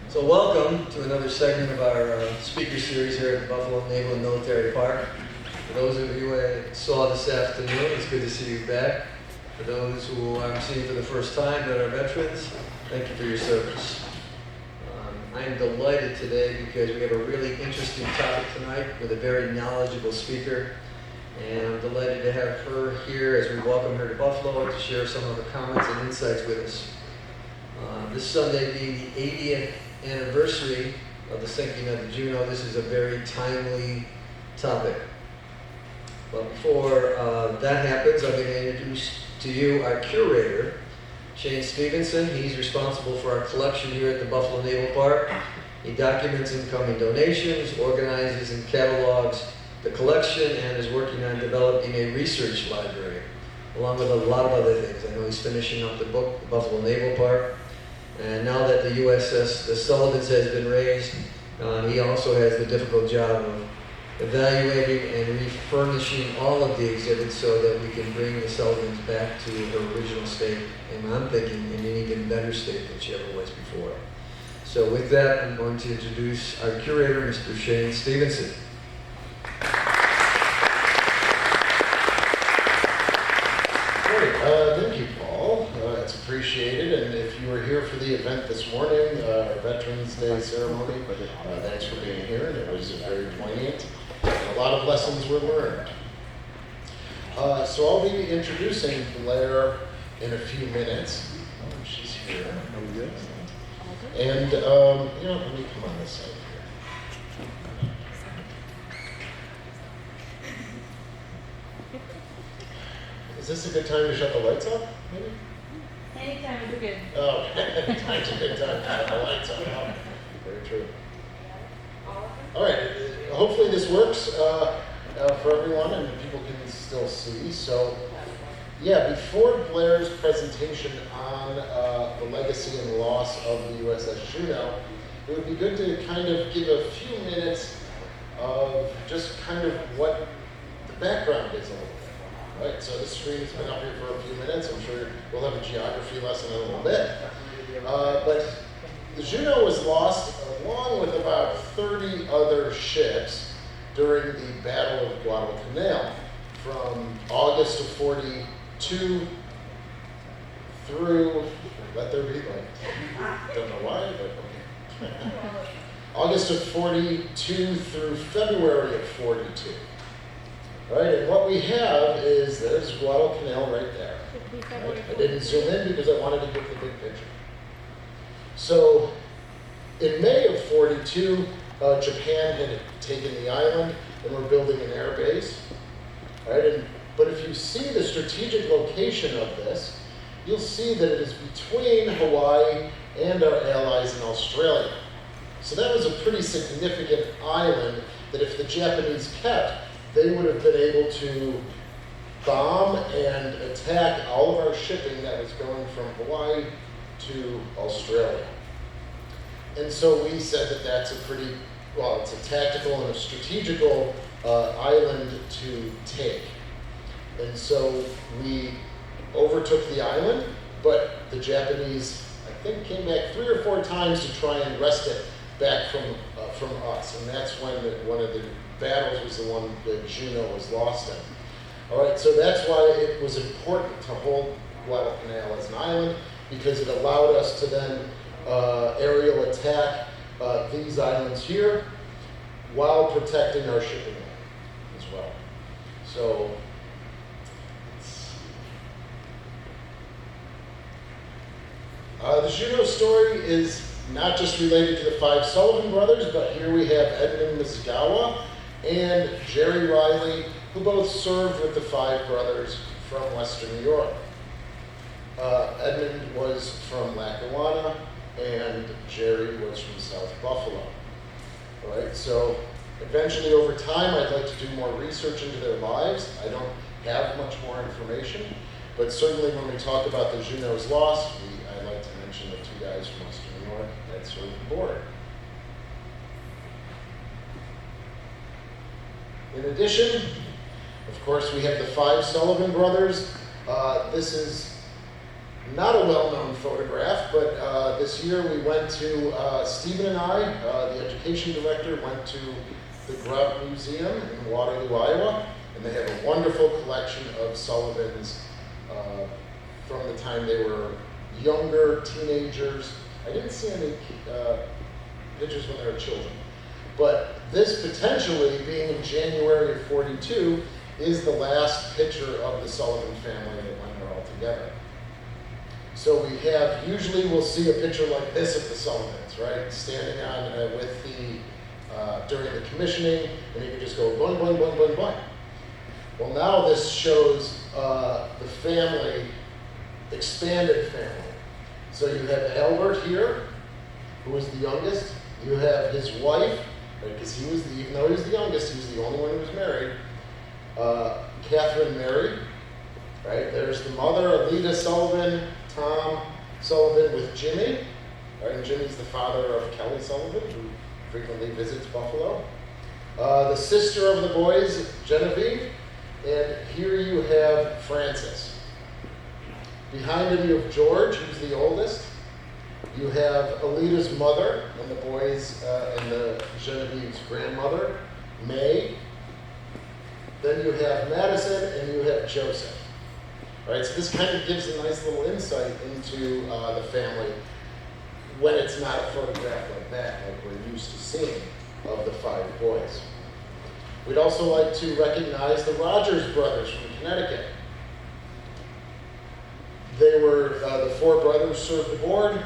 So welcome to another segment of our speaker series here at the Buffalo Naval and Military Park. For those of you I saw this afternoon, it's good to see you back. For those who I'm seeing for the first time that are veterans, thank you for your service. I'm delighted today because we have a really interesting topic tonight with a very knowledgeable speaker. And I'm delighted to have her here as we welcome her to Buffalo to share some of her comments and insights with us. This Sunday being the 80th anniversary of the sinking of the Juneau, this is a very timely topic. But before that happens, I'm going to introduce to you our curator, Shane Stevenson. He's responsible for our collection here at the Buffalo Naval Park. He documents incoming donations, organizes and catalogs the collection, and is working on developing a research library, along with a lot of other things. I know he's finishing up the book, The Buffalo Naval Park. And now that the USS Sullivan has been raised, he also has the difficult job of evaluating and refurnishing all of the exhibits so that we can bring the Sullivans back to her original state, and I'm thinking in an even better state than she ever was before. So with that, I'm going to introduce our curator, Mr. Shane Stevenson. Thank you, Paul. It's appreciated, and if you were here for the event this morning, our Veterans Day ceremony, thanks for being here, and it was very poignant, and a lot of lessons were learned. So I'll be introducing Blair in a few minutes. Oh, she's here. And, let me come on this side here. Is this a good time to shut the lights off, maybe? Anytime is good. Oh, time's a good time to shut the lights off. Oh, very true. All right, hopefully this works for everyone and people can still see. So, yeah, before Blair's presentation on the legacy and loss of the USS Juneau, it would be good to kind of give a few minutes of just kind of what the background is a little bit. Right, so this screen's been up here for a few minutes. I'm sure we'll have a geography lesson in a little bit. But the Juneau was lost along with about 30 other ships during the Battle of Guadalcanal from August of 42 through, let there be light. Don't know why, but okay. August of 42 through February of 42. Right, and what we have is, there's Guadalcanal right there. Right? I didn't zoom in because I wanted to get the big picture. So, in May of 42, Japan had taken the island and were building an air base. Right, but if you see the strategic location of this, you'll see that it is between Hawaii and our allies in Australia. So that was a pretty significant island that if the Japanese kept, they would have been able to bomb and attack all of our shipping that was going from Hawaii to Australia. And so we said that that's a pretty, well, it's a tactical and a strategical island to take. And so we overtook the island, but the Japanese, I think, came back 3 or 4 times to try and wrest it back from us. And that's when one of the battles was the one that Juneau was lost in. All right, so that's why it was important to hold Guadalcanal as an island, because it allowed us to then aerial attack these islands here while protecting our shipping lane as well. So, the Juneau story is not just related to the 5 Sullivan brothers, but here we have Edmund Mozgawa and Jerry Reilly, who both served with the 5 brothers from Western New York. Edmund was from Lackawanna, and Jerry was from South Buffalo. All right, so eventually over time, I'd like to do more research into their lives. I don't have much more information, but certainly when we talk about the Juneau's loss, I like to mention the 2 guys from Western New York that served aboard. In addition, of course, we have the 5 Sullivan brothers. This is not a well-known photograph, but this year we went to, Stephen and I, the education director, went to the Grout Museum in Waterloo, Iowa, and they have a wonderful collection of Sullivans from the time they were younger, teenagers. I didn't see any pictures when they were children. But this potentially, being in January of 42, is the last picture of the Sullivan family when they're all together. So we have, usually we'll see a picture like this of the Sullivans, right? Standing on with the, during the commissioning, and you can just go boing, boing, boing, boing, boing. Well, now this shows the family, expanded family. So you have Albert here, who was the youngest. You have his wife, because he was the, even though he was the youngest, he was the only one who was married. Catherine Mary, right? There's the mother, Alita Sullivan, Tom Sullivan with Jimmy. Right? And Jimmy's the father of Kelly Sullivan, who frequently visits Buffalo. The sister of the boys, Genevieve. And here you have Francis. Behind him you have George, who's the oldest. You have Alita's mother and the boys and the Genevieve's grandmother, May. Then you have Madison and you have Joseph. All right, so this kind of gives a nice little insight into the family when it's not a photograph like that, like we're used to seeing of the 5 boys. We'd also like to recognize the Rogers brothers from Connecticut. They were, the 4 brothers served aboard,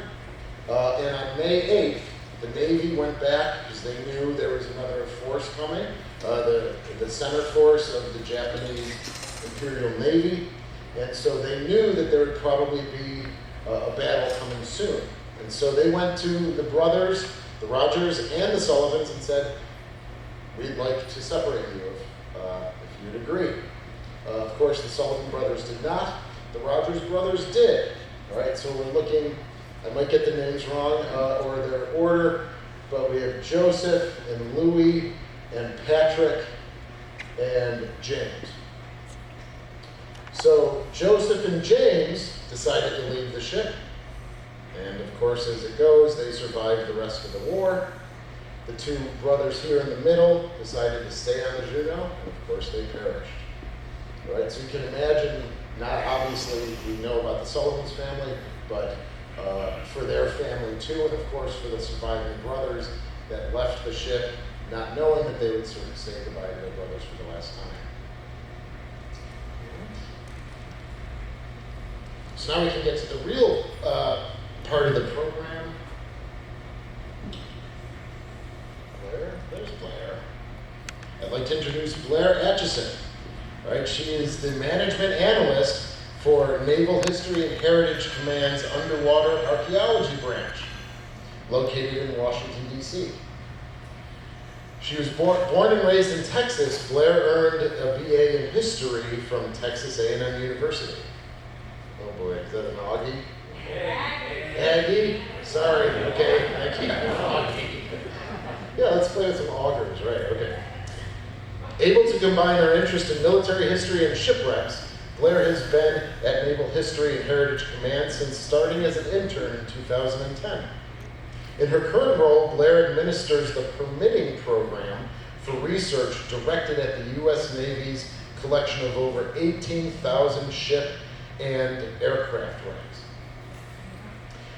and on May 8th, the Navy went back because they knew there was another force coming, the center force of the Japanese Imperial Navy, and so they knew that there would probably be a battle coming soon. And so they went to the brothers, the Rogers and the Sullivans, and said, we'd like to separate you if you'd agree. Of course, the Sullivan brothers did not. The Rogers brothers did. All right, so we're looking, I might get the names wrong or their order, but we have Joseph and Louis and Patrick and James. So Joseph and James decided to leave the ship. And of course, as it goes, they survived the rest of the war. The 2 brothers here in the middle decided to stay on the Juneau, and of course they perished. Right, so you can imagine, not obviously we know about the Sullivan's family, but for their family too, and of course for the surviving brothers that left the ship, not knowing that they would sort of say goodbye to their brothers for the last time. So now we can get to the real part of the program. Blair, there's Blair. I'd like to introduce Blair Atcheson. Right, she is the management analyst for Naval History and Heritage Command's Underwater Archaeology Branch, located in Washington, D.C. She was born and raised in Texas. Blair earned a BA in history from Texas A&M University. Oh boy, is that an Augie? Aggie? Sorry, okay, thank you. Augie. Yeah, let's play with some augers, right, okay. Able to combine her interest in military history and shipwrecks, Blair has been at Naval History and Heritage Command since starting as an intern in 2010. In her current role, Blair administers the permitting program for research directed at the U.S. Navy's collection of over 18,000 ship and aircraft wrecks.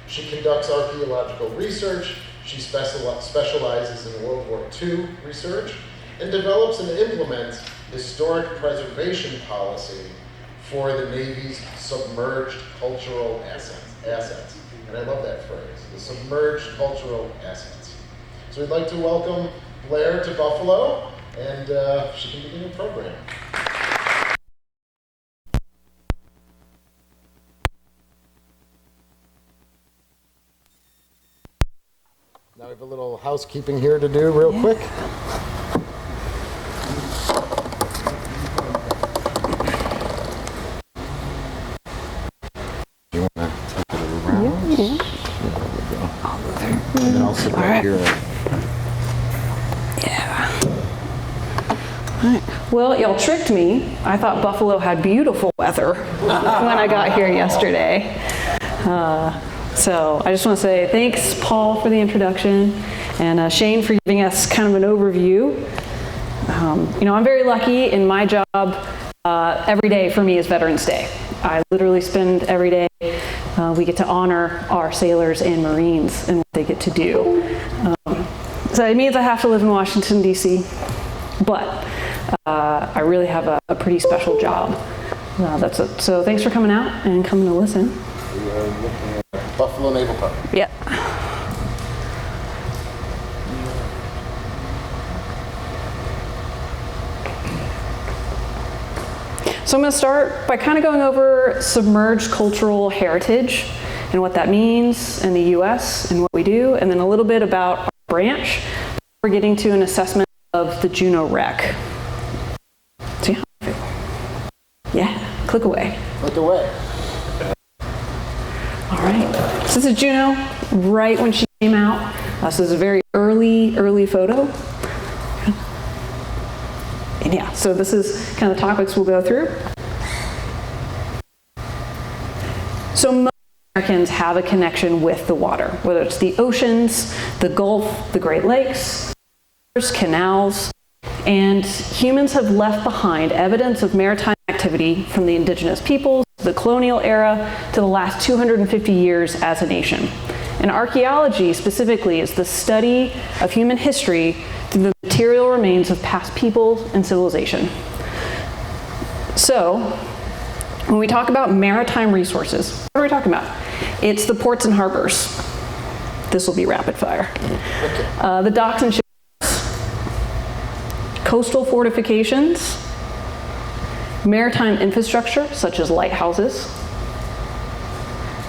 She conducts archaeological research, she specializes in World War II research, and develops and implements historic preservation policy for the Navy's submerged cultural assets. And I love that phrase, the submerged cultural assets. So we'd like to welcome Blair to Buffalo, and she can begin the program. Now we have a little housekeeping here to do real quick. And then I'll sit back here. Yeah. All right. Well, y'all tricked me. I thought Buffalo had beautiful weather when I got here yesterday. So I just want to say thanks, Paul, for the introduction, and Shane for giving us kind of an overview. You know, I'm very lucky in my job. Every day for me is Veterans Day. I literally spend every day, we get to honor our sailors and Marines and what they get to do. So it means I have to live in Washington, D.C., but I really have a pretty special job. That's it. So thanks for coming out and coming to listen. We are looking at Buffalo Naval Park. Yeah. So I'm going to start by kind of going over submerged cultural heritage and what that means in the U.S. and what we do, and then a little bit about our branch. We're getting to an assessment of the Juneau wreck. See how I feel? Yeah, click away. Click away. All right. So this is Juneau, right when she came out. This is a very early photo. And yeah, so this is kind of the topics we'll go through. So most Americans have a connection with the water, whether it's the oceans, the Gulf, the Great Lakes, canals, and humans have left behind evidence of maritime activity from the indigenous peoples, the colonial era, to the last 250 years as a nation. And archaeology specifically is the study of human history through the material remains of past peoples and civilization. So, when we talk about maritime resources, what are we talking about? It's the ports and harbors. This will be rapid fire. The docks and ships, coastal fortifications, maritime infrastructure such as lighthouses,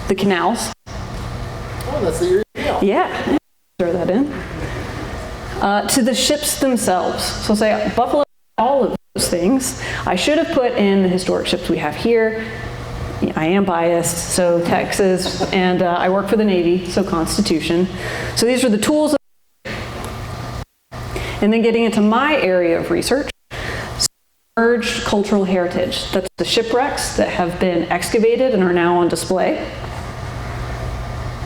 the canals. Oh, that's the Erie Canal. Yeah, throw that in. To the ships themselves. So say Buffalo, all of those things. I should have put in the historic ships we have here. I am biased, so Texas, and I work for the Navy, so Constitution. So these are the tools. And then getting into my area of research, submerged cultural heritage. That's the shipwrecks that have been excavated and are now on display,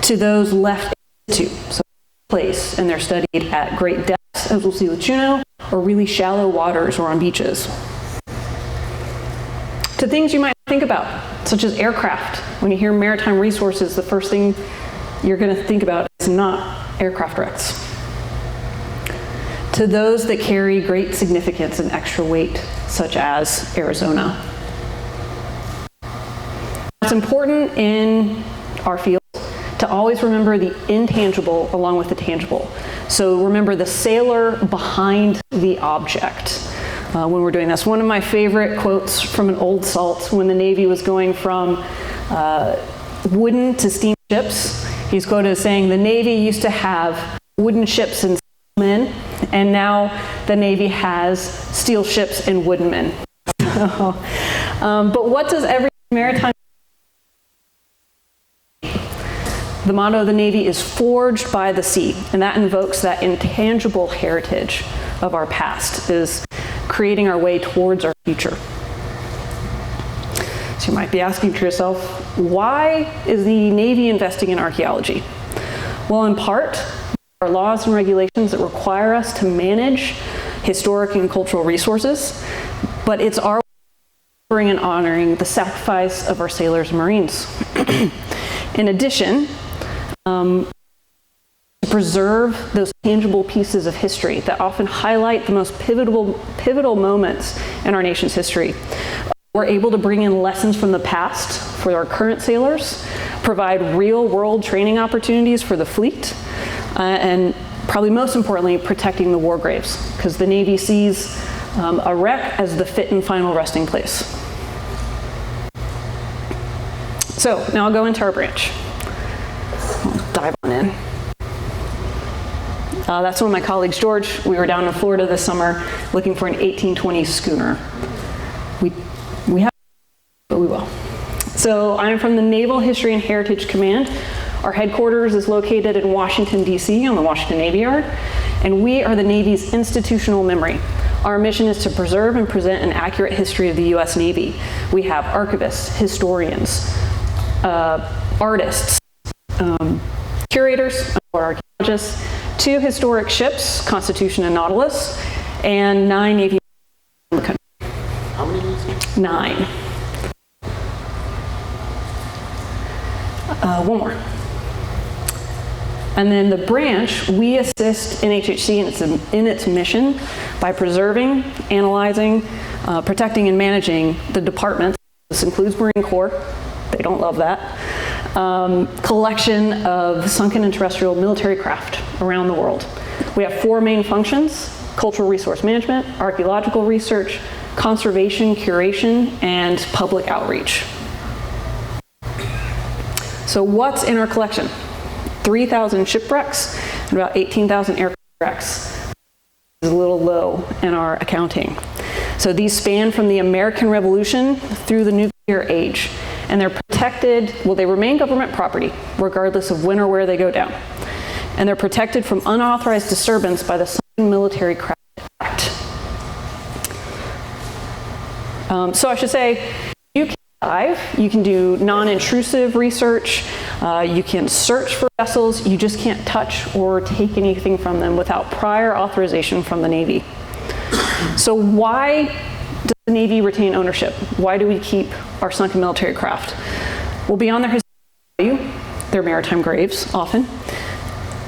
to those left in situ, so place, and they're studied at great depths, as we'll see with Juneau, or really shallow waters or on beaches. To things you might think about, such as aircraft. When you hear maritime resources, the first thing you're going to think about is not aircraft wrecks. To those that carry great significance and extra weight, such as Arizona. It's important in our field to always remember the intangible along with the tangible. So remember the sailor behind the object when we're doing this. One of my favorite quotes from an old salt when the Navy was going from wooden to steam ships, he's quoted as saying, the Navy used to have wooden ships and men, and now the Navy has steel ships and wooden men. But what does every maritime... The motto of the Navy is forged by the sea, and that invokes that intangible heritage of our past, is creating our way towards our future. So you might be asking to yourself, why is the Navy investing in archaeology? Well, in part, there are laws and regulations that require us to manage historic and cultural resources, but it's our way of remembering and honoring the sacrifice of our sailors and Marines. In addition, to preserve those tangible pieces of history that often highlight the most pivotal moments in our nation's history. We're able to bring in lessons from the past for our current sailors, provide real-world training opportunities for the fleet, and probably most importantly, protecting the war graves, because the Navy sees a wreck as the fit and final resting place. So now I'll go into our branch. I'll dive on in. That's one of my colleagues, George. We were down in Florida this summer looking for an 1820s schooner. We have, but we will. So I'm from the Naval History and Heritage Command. Our headquarters is located in Washington, D.C. on the Washington Navy Yard, and we are the Navy's institutional memory. Our mission is to preserve and present an accurate history of the U.S. Navy. We have archivists, historians, artists, curators, or archaeologists, 2 historic ships, Constitution and Nautilus, and 9 Navy. How many museums? 9. One more. And then the branch, we assist NHHC in its mission by preserving, analyzing, protecting, and managing the departments. This includes Marine Corps. They don't love that. Collection of sunken and terrestrial military craft around the world. We have 4 main functions: cultural resource management, archaeological research, conservation, curation, and public outreach. So what's in our collection? 3,000 shipwrecks and about 18,000 aircraft wrecks. This is a little low in our accounting. So these span from the American Revolution through the nuclear age. And they're protected, well, they remain government property, regardless of when or where they go down. And they're protected from unauthorized disturbance by the Sunken Military Craft Act. So I should say, you can dive, you can do non-intrusive research, you can search for vessels, you just can't touch or take anything from them without prior authorization from the Navy. So why does the Navy retain ownership? Why do we keep our sunken military craft? Well, beyond their historical value, they're maritime graves, often.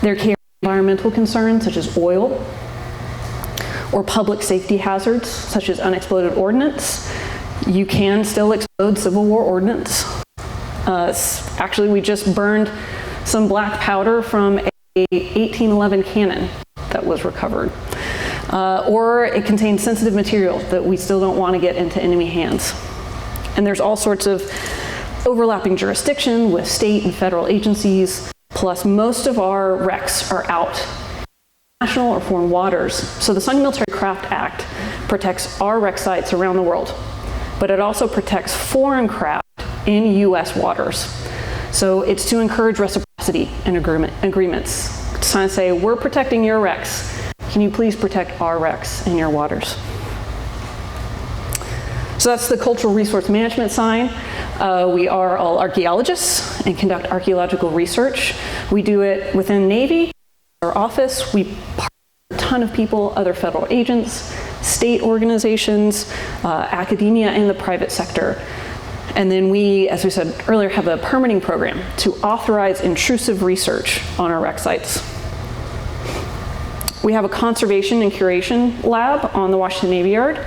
They're carrying environmental concerns, such as oil, or public safety hazards, such as unexploded ordnance. You can still explode Civil War ordnance. Actually, we just burned some black powder from a 1811 cannon that was recovered. Or it contains sensitive material that we still don't want to get into enemy hands. And there's all sorts of overlapping jurisdiction with state and federal agencies, plus most of our wrecks are out in national or foreign waters. So the Sunken Military Craft Act protects our wreck sites around the world, but it also protects foreign craft in U.S. waters. So it's to encourage reciprocity and agreements. It's trying to say, we're protecting your wrecks. Can you please protect our wrecks in your waters? So that's the cultural resource management sign. We are all archaeologists and conduct archaeological research. We do it within Navy, our office. We partner with a ton of people, other federal agents, state organizations, academia, and the private sector. And then we, as we said earlier, have a permitting program to authorize intrusive research on our wreck sites. We have a conservation and curation lab on the Washington Navy Yard.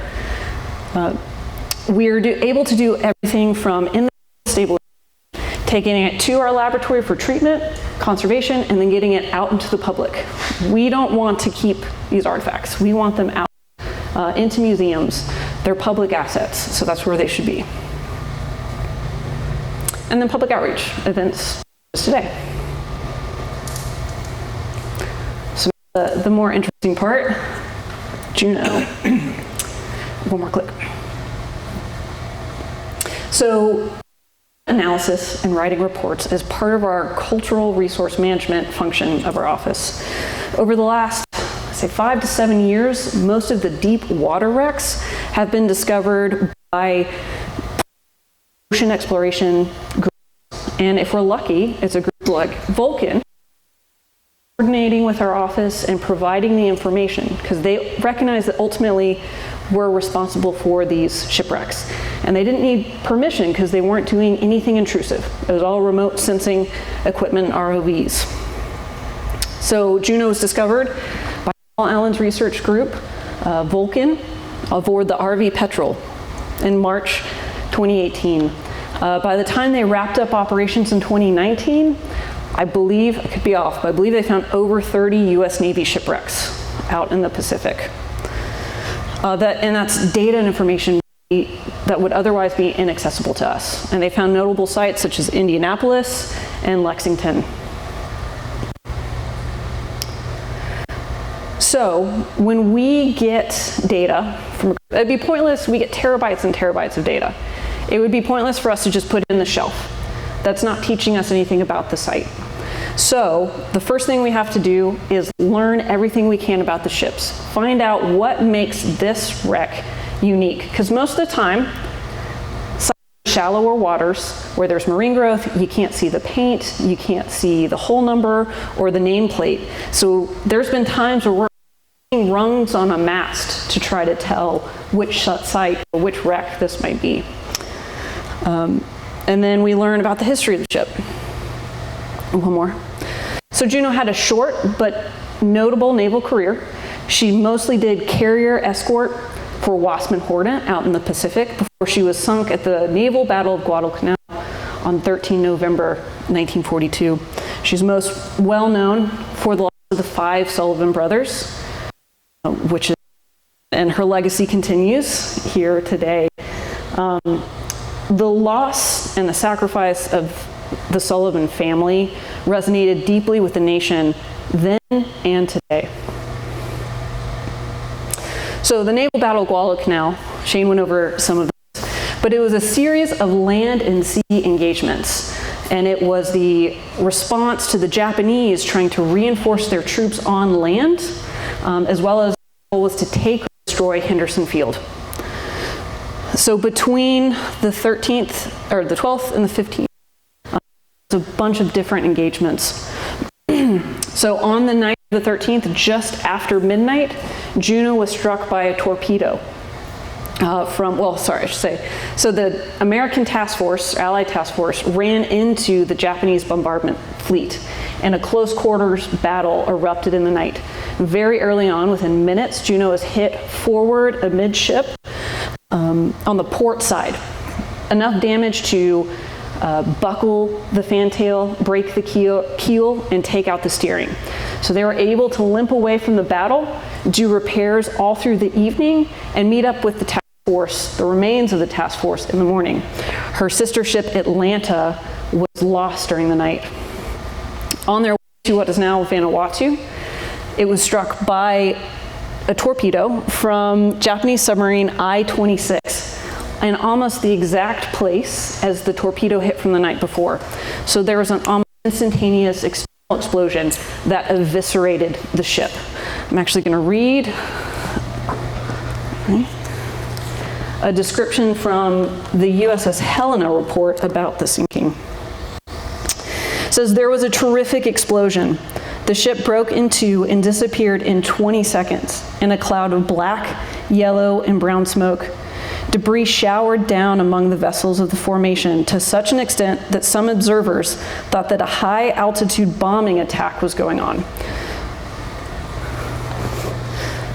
We're able to do everything from in the stabilization, taking it to our laboratory for treatment, conservation, and then getting it out into the public. We don't want to keep these artifacts. We want them out into museums. They're public assets, so that's where they should be. And then public outreach events today. So the more interesting part, Juneau. One more click. So analysis and writing reports is part of our cultural resource management function of our office. Over the last, say, 5 to 7 years, most of the deep water wrecks have been discovered by ocean exploration groups. And if we're lucky, it's a group like Vulcan, coordinating with our office and providing the information, because they recognize that ultimately we're responsible for these shipwrecks. And they didn't need permission because they weren't doing anything intrusive. It was all remote sensing equipment, ROVs. So Juneau was discovered by Paul Allen's research group, Vulcan, aboard the RV Petrel in March 2018. By the time they wrapped up operations in 2019, I believe, I could be off, but I believe they found over 30 US Navy shipwrecks out in the Pacific. And that's data and information that would otherwise be inaccessible to us. And they found notable sites such as Indianapolis and Lexington. So when we get data from, it'd be pointless, we get terabytes and terabytes of data. It would be pointless for us to just put it in the shelf. That's not teaching us anything about the site. So the first thing we have to do is learn everything we can about the ships. Find out what makes this wreck unique. Because most of the time, shallower waters where there's marine growth, you can't see the paint, you can't see the hull number or the nameplate. So there's been times where we're putting rungs on a mast to try to tell which site or which wreck this might be. And then we learn about the history of the ship. One more. So Juneau had a short but notable naval career. She mostly did carrier escort for Wasp and Hornet out in the Pacific before she was sunk at the Naval Battle of Guadalcanal on 13 November 1942. She's most well known for the loss of the 5 Sullivan brothers, and her legacy continues here today. The loss and the sacrifice of the Sullivan family resonated deeply with the nation then and today. So the Naval Battle of Guadalcanal, Shane went over some of this, but it was a series of land and sea engagements. And it was the response to the Japanese trying to reinforce their troops on land, as well as the goal was to take or destroy Henderson Field. So between the 13th, or the 12th and the 15th, there's a bunch of different engagements. So on the night of the 13th, just after midnight, Juneau was struck by a torpedo So the American task force, Allied task force, ran into the Japanese bombardment fleet, and a close quarters battle erupted in the night. Very early on, within minutes, Juneau was hit forward amidship on the port side. Enough damage to buckle the fantail, break the keel, and take out the steering. So they were able to limp away from the battle, do repairs all through the evening, and meet up with the task force, the remains of the task force, in the morning. Her sister ship Atlanta was lost during the night. On their way to what is now Vanuatu, it was struck by a torpedo from Japanese submarine I-26 in almost the exact place as the torpedo hit from the night before. So there was an almost instantaneous external explosion that eviscerated the ship. I'm actually going to read a description from the USS Helena report about the sinking. It says, there was a terrific explosion. The ship broke in two and disappeared in 20 seconds in a cloud of black, yellow, and brown smoke. Debris showered down among the vessels of the formation to such an extent that some observers thought that a high-altitude bombing attack was going on.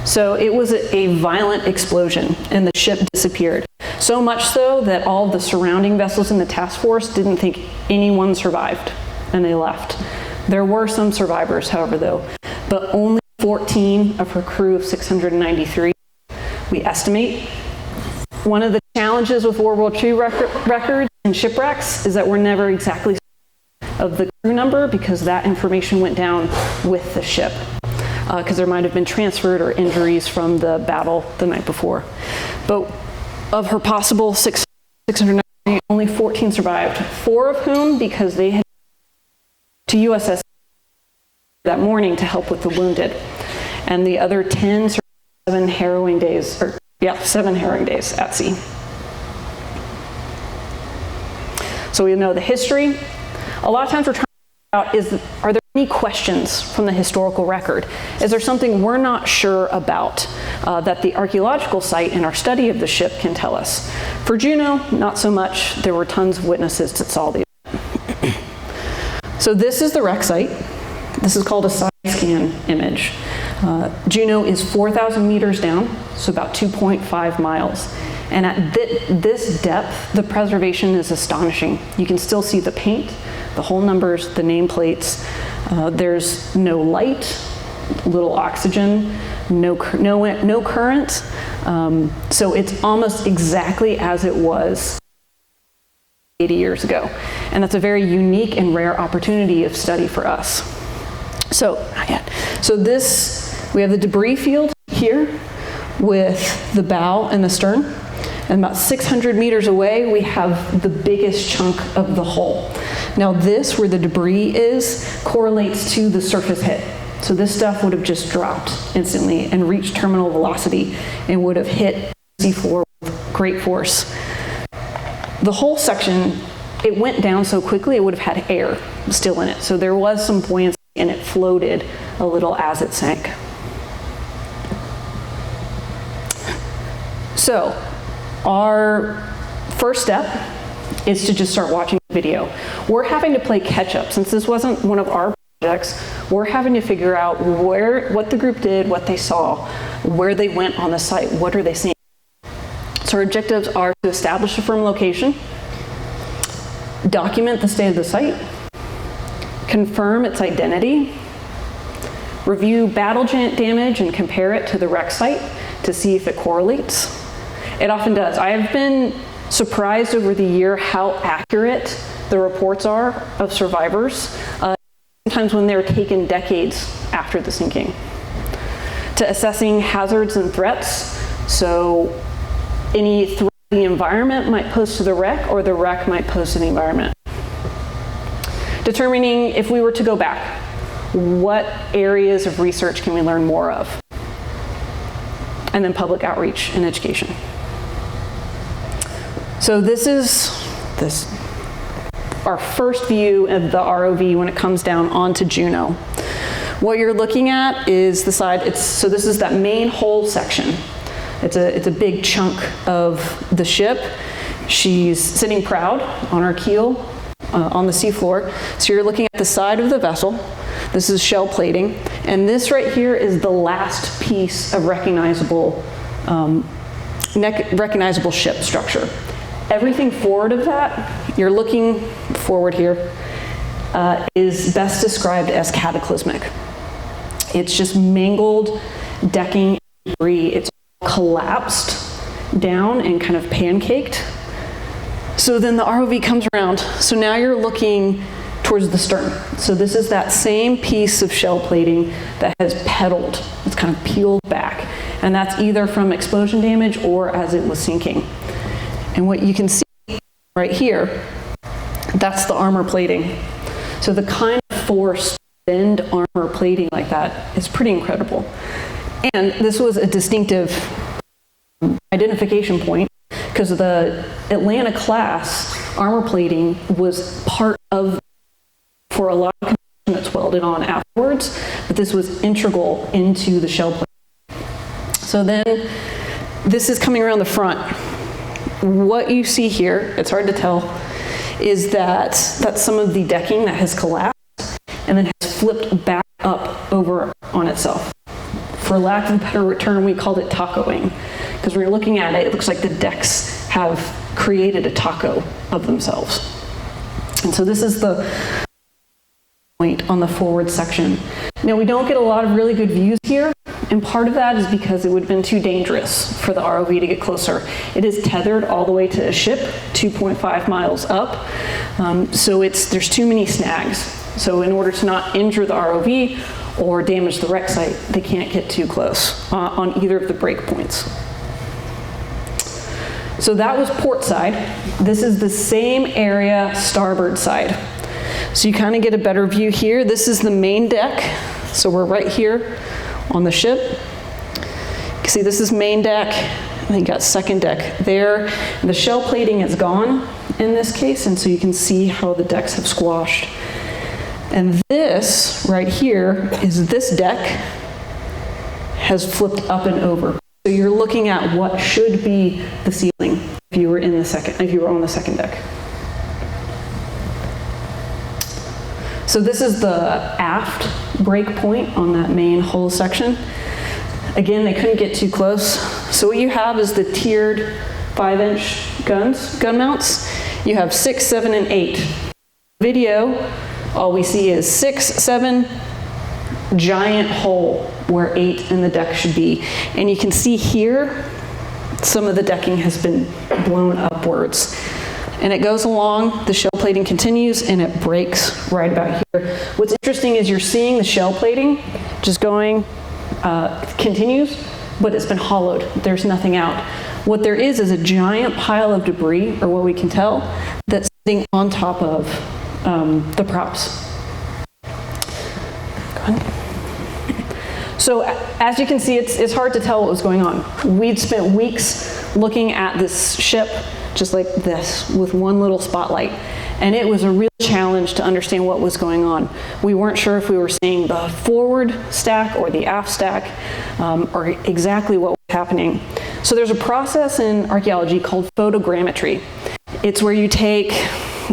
So it was a violent explosion, and the ship disappeared. So much so that all of the surrounding vessels in the task force didn't think anyone survived, and they left. There were some survivors, however, though, but only 14 of her crew of 693, we estimate. One of the challenges with World War II records and shipwrecks is that we're never exactly certain of the crew number because that information went down with the ship, because there might have been transferred or injuries from the battle the night before. But of her possible 690, only 14 survived, 4 of whom because they had to USS that morning to help with the wounded, and the other 10 survived 7 harrowing days at sea. So we know the history. A lot of times we're trying to figure out are there any questions from the historical record? Is there something we're not sure about that the archaeological site in our study of the ship can tell us? For Juneau, not so much. There were tons of witnesses that saw the event. So this is the wreck site. This is called a side scan image. Juneau is 4,000 meters down, so about 2.5 miles. And at this depth, the preservation is astonishing. You can still see the paint, the hull numbers, the nameplates. There's no light, little oxygen, no current. So it's almost exactly as it was 80 years ago. And that's a very unique and rare opportunity of study for us. So we have the debris field here with the bow and the stern. And about 600 meters away, we have the biggest chunk of the hull. Now this, where the debris is, correlates to the surface hit. So this stuff would have just dropped instantly and reached terminal velocity and would have hit sea floor with great force. The whole section, it went down so quickly it would have had air still in it. So there was some buoyancy and it floated a little as it sank. So our first step is to just start watching the video. We're having to play catch up. Since this wasn't one of our projects, we're having to figure out what the group did, what they saw, where they went on the site, what are they seeing. So our objectives are to establish a firm location, document the state of the site, confirm its identity, review battle damage and compare it to the wreck site to see if it correlates. It often does. I have been surprised over the year how accurate the reports are of survivors, sometimes when they're taken decades after the sinking. To assessing hazards and threats, so any threat the environment might pose to the wreck or the wreck might pose to the environment. Determining if we were to go back, what areas of research can we learn more of? And then public outreach and education. So this is our first view of the ROV when it comes down onto Juneau. What you're looking at is the side, so this is that main hull section. It's a big chunk of the ship. She's sitting proud on her keel on the seafloor. So you're looking at the side of the vessel. This is shell plating. And this right here is the last piece of recognizable ship structure. Everything forward of that, you're looking forward here, is best described as cataclysmic. It's just mangled decking and debris. It's collapsed down and kind of pancaked. So then the ROV comes around. So now you're looking towards the stern. So this is that same piece of shell plating that has pedaled. It's kind of peeled back. And that's either from explosion damage or as it was sinking. And what you can see right here, that's the armor plating. So the kind of force to bend armor plating like that is pretty incredible. And this was a distinctive identification point because the Atlanta class armor plating was part of, for a lot of construction that's welded on afterwards, but this was integral into the shell plating. So then this is coming around the front. What you see here, it's hard to tell, is that that's some of the decking that has collapsed and then has flipped back up over on itself. For lack of a better term, we called it tacoing. Because when you're looking at it, it looks like the decks have created a taco of themselves. And so this is the point on the forward section. Now we don't get a lot of really good views here, and part of that is because it would have been too dangerous for the ROV to get closer. It is tethered all the way to a ship, 2.5 miles up, so there's too many snags. So in order to not injure the ROV or damage the wreck site, they can't get too close on either of the break points. So that was port side. This is the same area, starboard side. So you kind of get a better view here. This is the main deck. So we're right here on the ship. You can see this is main deck, and then you got second deck there. And the shell plating is gone in this case, and so you can see how the decks have squashed. And this right here is this deck has flipped up and over. So you're looking at what should be the ceiling if you were on the second deck. So this is the aft break point on that main hull section. Again, they couldn't get too close. So what you have is the tiered 5-inch gun mounts. You have 6, 7, and 8. Video, all we see is 6, 7, giant hole where 8 in the deck should be. And you can see here, some of the decking has been blown upwards. And it goes along, the shell plating continues, and it breaks right about here. What's interesting is you're seeing the shell plating just going, continues, but it's been hollowed. There's nothing out. What there is a giant pile of debris, or what we can tell, that's sitting on top of the props. Go ahead. So as you can see, it's hard to tell what was going on. We'd spent weeks looking at this ship, just like this, with one little spotlight. And it was a real challenge to understand what was going on. We weren't sure if we were seeing the forward stack or the aft stack, or exactly what was happening. So there's a process in archaeology called photogrammetry. It's where you take,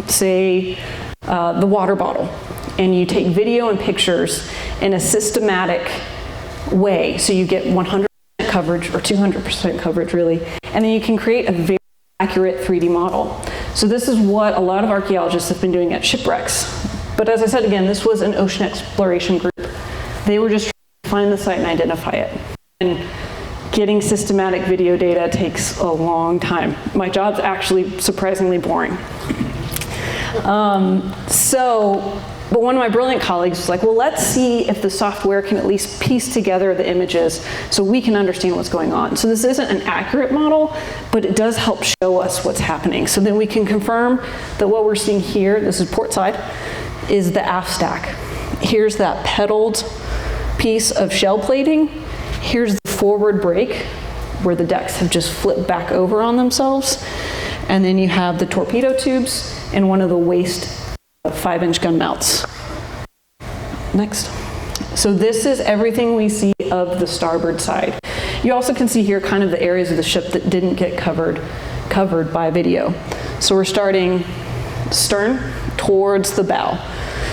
say, the water bottle, and you take video and pictures in a systematic way. So you get 100% coverage, or 200% coverage really, and then you can create a very accurate 3D model. So this is what a lot of archaeologists have been doing at shipwrecks. But as I said again, this was an ocean exploration group. They were just trying to find the site and identify it. And getting systematic video data takes a long time. My job's actually surprisingly boring. But one of my brilliant colleagues was like, well, let's see if the software can at least piece together the images so we can understand what's going on. So this isn't an accurate model, but it does help show us what's happening. So then we can confirm that what we're seeing here, this is port side, is the aft stack. Here's that pedaled piece of shell plating. Here's the forward break, where the decks have just flipped back over on themselves. And then you have the torpedo tubes and one of the waist 5-inch gun mounts. Next. So this is everything we see of the starboard side. You also can see here kind of the areas of the ship that didn't get covered by video. So we're starting stern towards the bow.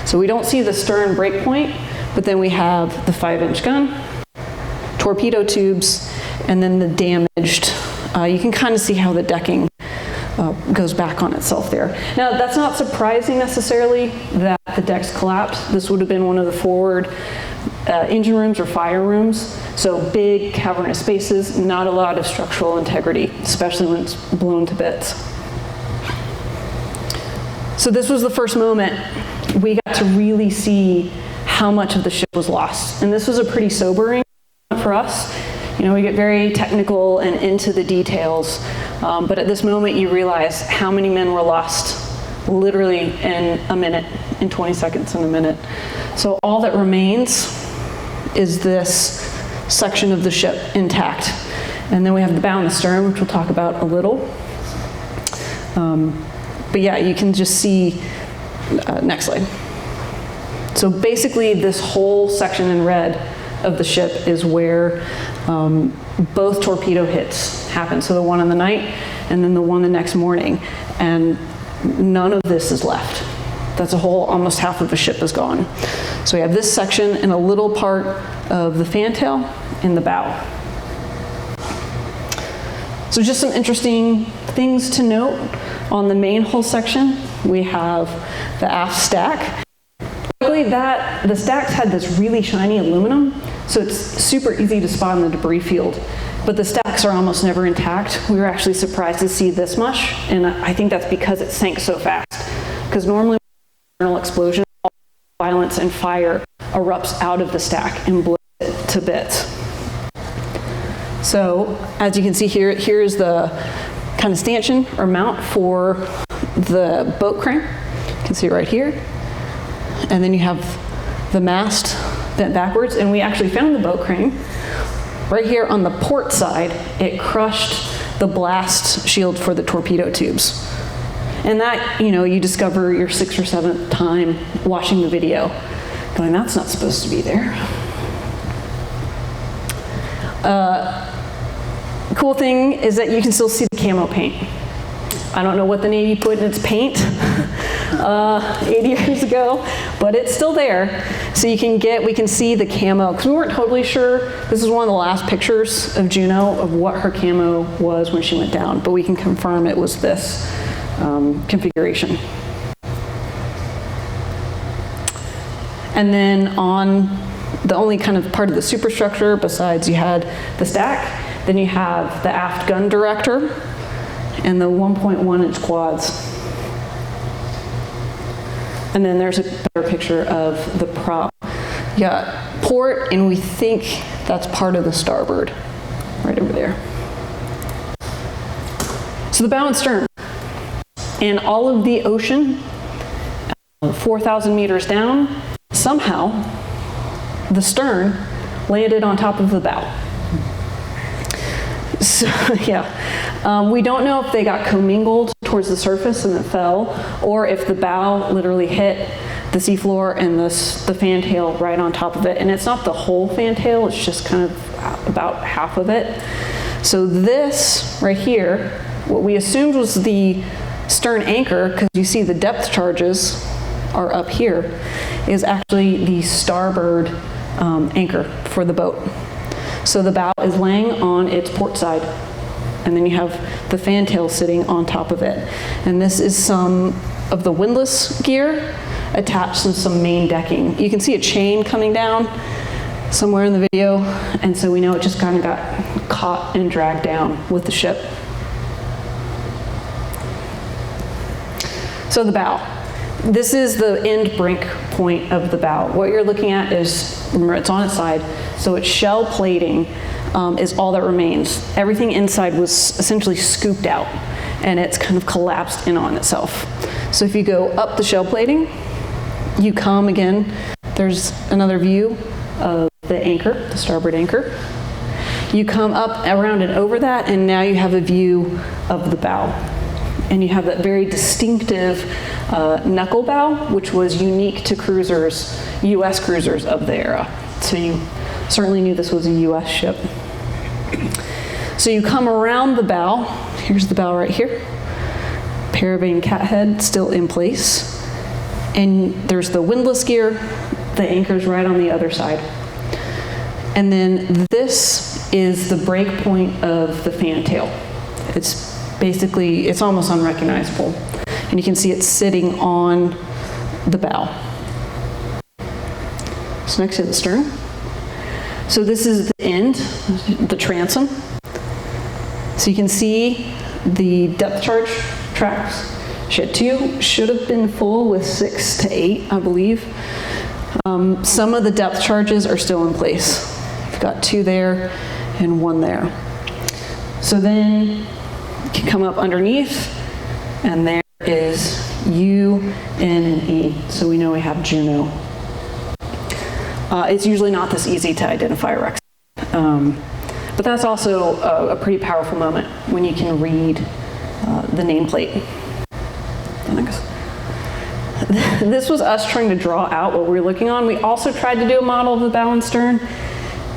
So we don't see the stern break point, but then we have the 5-inch gun, torpedo tubes, and then the damaged. You can kind of see how the decking goes back on itself there. Now, that's not surprising necessarily that the decks collapsed. This would have been one of the forward engine rooms or fire rooms. So big cavernous spaces, not a lot of structural integrity, especially when it's blown to bits. So this was the first moment we got to really see how much of the ship was lost. And this was a pretty sobering moment for us. You know, we get very technical and into the details, but at this moment you realize how many men were lost literally in a minute, in 20 seconds in a minute. So all that remains is this section of the ship intact. And then we have the bow and the stern, which we'll talk about a little. But yeah, you can just see, next slide. So basically this whole section in red of the ship is where both torpedo hits happen. So the one in the night and then the one the next morning. And none of this is left. That's a whole, almost half of the ship is gone. So we have this section and a little part of the fantail in the bow. So just some interesting things to note. On the main hull section, we have the aft stack. Luckily the stacks had this really shiny aluminum, so it's super easy to spot in the debris field. But the stacks are almost never intact. We were actually surprised to see this much, and I think that's because it sank so fast. Because normally, internal explosion, violence and fire erupts out of the stack and blows it to bits. So, as you can see here, here's the kind of stanchion or mount for the boat crane. You can see it right here. And then you have the mast bent backwards, and we actually found the boat crane right here on the port side. It crushed the blast shield for the torpedo tubes. And that, you know, you discover your 6th or 7th time watching the video, going, that's not supposed to be there. Cool thing is that you can still see the camo paint. I don't know what the Navy put in its paint 80 years ago, but it's still there. So we can see the camo, because we weren't totally sure. This is one of the last pictures of Juneau of what her camo was when she went down, but we can confirm it was this configuration. And then on the only kind of part of the superstructure, besides you had the stack, then you have the aft gun director and the 1.1-inch quads. And then there's a better picture of the prop. Yeah, port, and we think that's part of the starboard, right over there. So the bow and stern. And all of the ocean, 4,000 meters down, somehow the stern landed on top of the bow. So, yeah. We don't know if they got commingled towards the surface and it fell, or if the bow literally hit the seafloor and the fantail right on top of it. And it's not the whole fantail, it's just kind of about half of it. So this right here, what we assumed was the stern anchor, because you see the depth charges are up here, is actually the starboard anchor for the boat. So the bow is laying on its port side, and then you have the fantail sitting on top of it. And this is some of the windlass gear attached to some main decking. You can see a chain coming down somewhere in the video, and so we know it just kind of got caught and dragged down with the ship. So the bow. This is the end brink point of the bow. What you're looking at is, remember, it's on its side, so its shell plating is all that remains. Everything inside was essentially scooped out, and it's kind of collapsed in on itself. So if you go up the shell plating, you come again, there's another view of the anchor, the starboard anchor. You come up around and over that, and now you have a view of the bow. And you have that very distinctive knuckle bow, which was unique to cruisers, US cruisers of the era. So you certainly knew this was a US ship. So you come around the bow, here's the bow right here, paravein cathead still in place. And there's the windlass gear, the anchor's right on the other side. And then this is the break point of the fantail. It's basically, it's almost unrecognizable. And you can see it sitting on the bow. So next to the stern. So this is the end, the transom. So you can see the depth charge tracks. Shed 2 should have been full with 6 to 8, I believe. Some of the depth charges are still in place. You've got 2 there and 1 there. So then you can come up underneath, and there is U, N, and E. So we know we have Juneau. It's usually not this easy to identify wrecks. But that's also a pretty powerful moment when you can read the nameplate. This was us trying to draw out what we were looking on. We also tried to do a model of the bow and stern.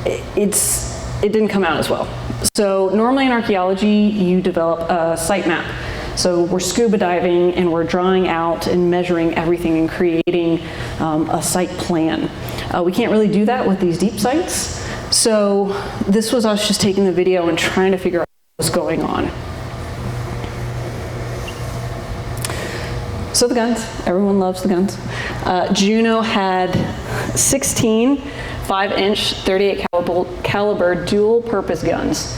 It didn't come out as well. So normally in archaeology, you develop a site map. So we're scuba diving and we're drawing out and measuring everything and creating a site plan. We can't really do that with these deep sites. So this was us just taking the video and trying to figure out what was going on. So the guns, everyone loves the guns. Juneau had 16 5-inch 38 caliber dual purpose guns.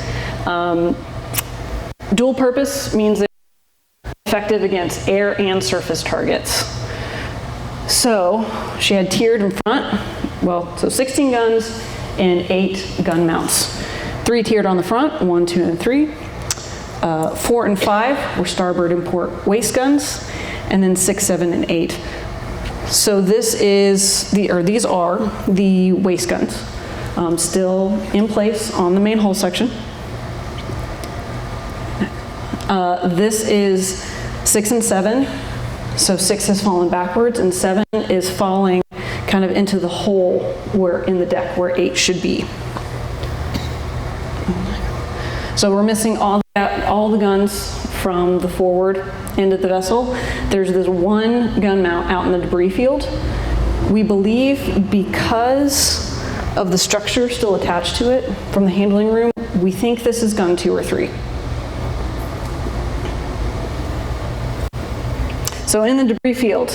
Dual purpose means they're effective against air and surface targets. So she had tiered in front, so 16 guns and 8 gun mounts. 3 tiered on the front, 1, 2, and 3. 4 and 5 were starboard and port waist guns, and then 6, 7, and 8. So these are the waist guns, still in place on the main hull section. This is 6 and 7. So 6 has fallen backwards, and 7 is falling kind of into the hole where in the deck where 8 should be. So we're missing all the guns from the forward end of the vessel. There's this one gun mount out in the debris field. We believe because of the structure still attached to it from the handling room, we think this is gun 2 or 3. So in the debris field,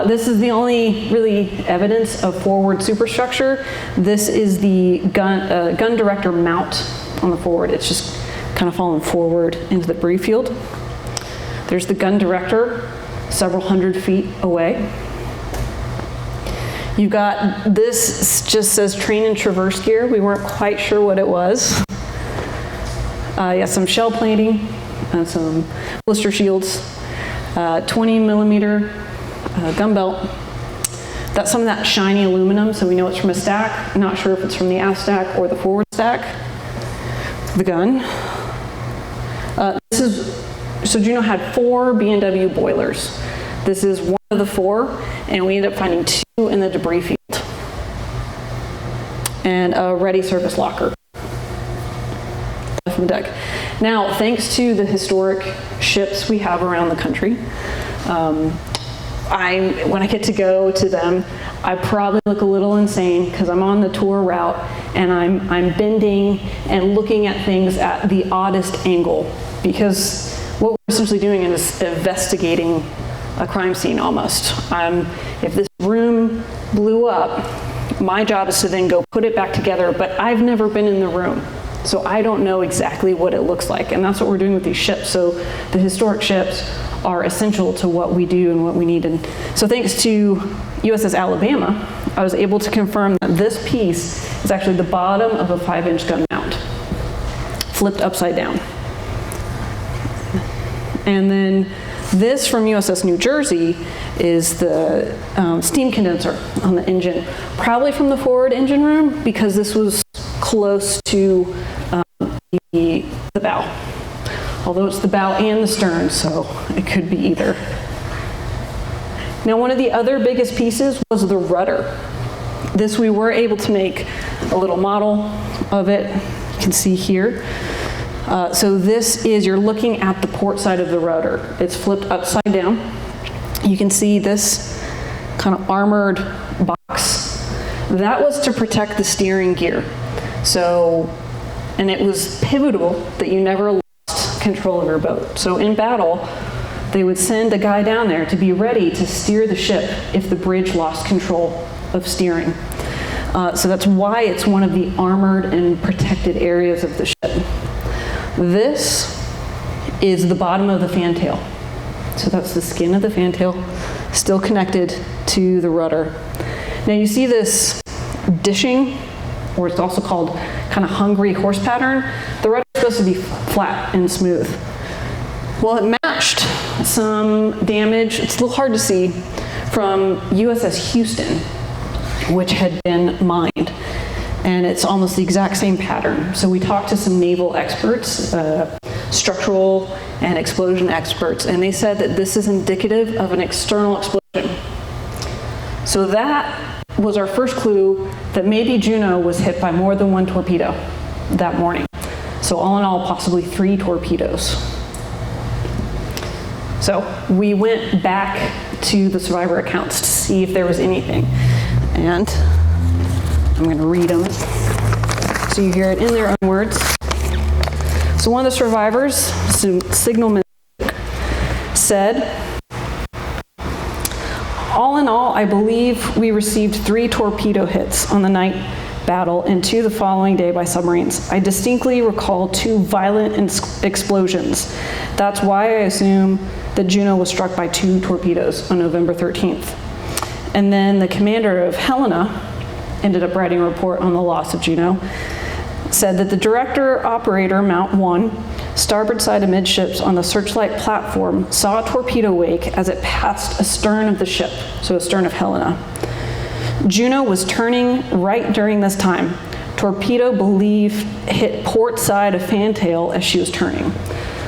this is the only really evidence of forward superstructure. This is the gun director mount on the forward. It's just kind of fallen forward into the debris field. There's the gun director several hundred feet away. You've got, this just says train and traverse gear. We weren't quite sure what it was. Some shell plating, some blister shields, 20 millimeter gun belt. That's some of that shiny aluminum, so we know it's from a stack. Not sure if it's from the aft stack or the forward stack. the gun. So Juneau had 4 B&W boilers. This is one of the 4, and we ended up finding 2 in the debris field. And a ready service locker from the deck. Now, thanks to the historic ships we have around the country, when I get to go to them, I probably look a little insane because I'm on the tour route and I'm bending and looking at things at the oddest angle, because what we're essentially doing is investigating a crime scene almost. If this room blew up, my job is to then go put it back together, but I've never been in the room, so I don't know exactly what it looks like, and that's what we're doing with these ships. So the historic ships are essential to what we do and what we need. And so thanks to USS Alabama, I was able to confirm that this piece is actually the bottom of a 5-inch gun mount, flipped upside down. And then this from USS New Jersey is the steam condenser on the engine, probably from the forward engine room, because this was close to the bow. Although it's the bow and the stern, so it could be either. Now, one of the other biggest pieces was the rudder. This we were able to make a little model of it. You can see here. So this is, you're looking at the port side of the rudder. It's flipped upside down. You can see this kind of armored box. That was to protect the steering gear. So, and it was pivotal that you never lost control of your boat. So in battle, they would send a guy down there to be ready to steer the ship if the bridge lost control of steering. So that's why it's one of the armored and protected areas of the ship. This is the bottom of the fantail. So that's the skin of the fantail, still connected to the rudder. Now you see this dishing, or it's also called kind of hungry horse pattern. The rudder is supposed to be flat and smooth. Well, it matched some damage, it's a little hard to see, from USS Houston, which had been mined. And it's almost the exact same pattern. So we talked to some naval experts, structural and explosion experts, and they said that this is indicative of an external explosion. So that was our first clue that maybe Juneau was hit by more than one torpedo that morning. So all in all, possibly 3 torpedoes. So we went back to the survivor accounts to see if there was anything. And I'm going to read them so you hear it in their own words. So one of the survivors, signalman, said, "All in all, I believe we received 3 torpedo hits on the night battle and 2 the following day by submarines. I distinctly recall 2 violent explosions. That's why I assume that Juneau was struck by 2 torpedoes on November 13th. And then the commander of Helena ended up writing a report on the loss of Juneau, said that the director operator, Mount 1, starboard side amidships on the searchlight platform, saw a torpedo wake as it passed astern of the ship, so astern of Helena. Juneau was turning right during this time. Torpedo believed hit port side of fantail as she was turning.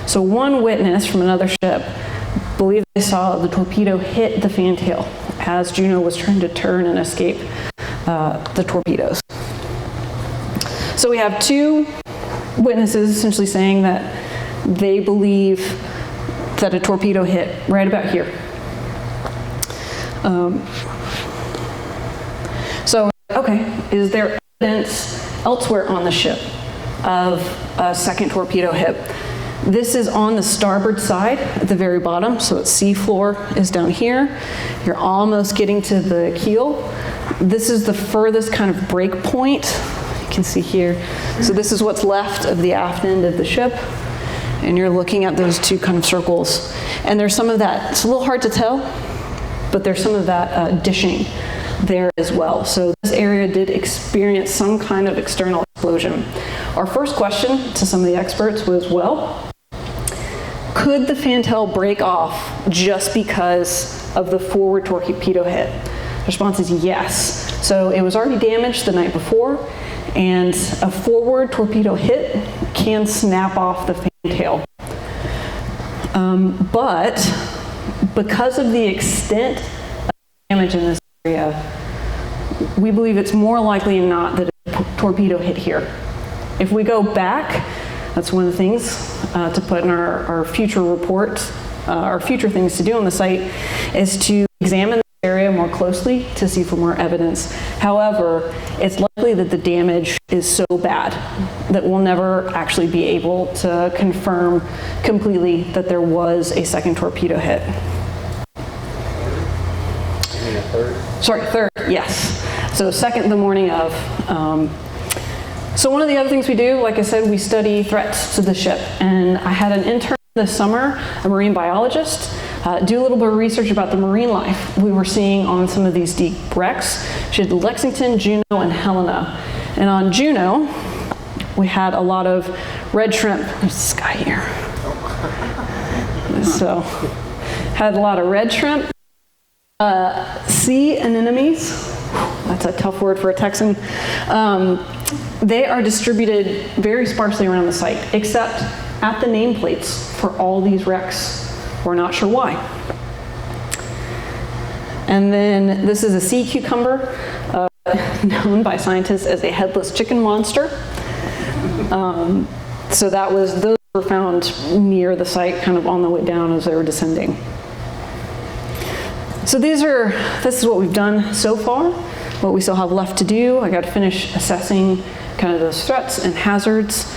So one witness from another ship believed they saw the torpedo hit the fantail as Juneau was trying to turn and escape the torpedoes. So we have 2 witnesses essentially saying that they believe that a torpedo hit right about here. So, okay, is there evidence elsewhere on the ship of a second torpedo hit? This is on the starboard side at the very bottom, so its sea floor is down here. You're almost getting to the keel. This is the furthest kind of break point. You can see here. So this is what's left of the aft end of the ship. And you're looking at those 2 kind of circles. And there's some of that, it's a little hard to tell, but there's some of that dishing there as well. So this area did experience some kind of external explosion. Our first question to some of the experts was, well, could the fantail break off just because of the forward torpedo hit? The response is yes. So it was already damaged the night before, and a forward torpedo hit can snap off the fantail. But because of the extent of damage in this area, we believe it's more likely than not that a torpedo hit here. If we go back, that's one of the things to put in our future report, our future things to do on the site, is to examine the area more closely to see for more evidence. However, it's likely that the damage is so bad that we'll never actually be able to confirm completely that there was a second torpedo hit. You mean a third? Sorry, third, yes. So second the morning of. So one of the other things we do, like I said, we study threats to the ship. And I had an intern this summer, a marine biologist, do a little bit of research about the marine life we were seeing on some of these deep wrecks. She had Lexington, Juneau, and Helena. And on Juneau, we had a lot of red shrimp. There's this guy here. So, had a lot of red shrimp. Sea anemones, that's a tough word for a Texan. They are distributed very sparsely around the site, except at the nameplates for all these wrecks. We're not sure why. And then this is a sea cucumber, known by scientists as a headless chicken monster. So those were found near the site, kind of on the way down as they were descending. So this is what we've done so far, what we still have left to do. I got to finish assessing kind of those threats and hazards,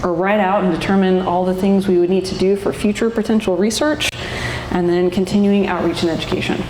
write out and determine all the things we would need to do for future potential research, and then continuing outreach and education.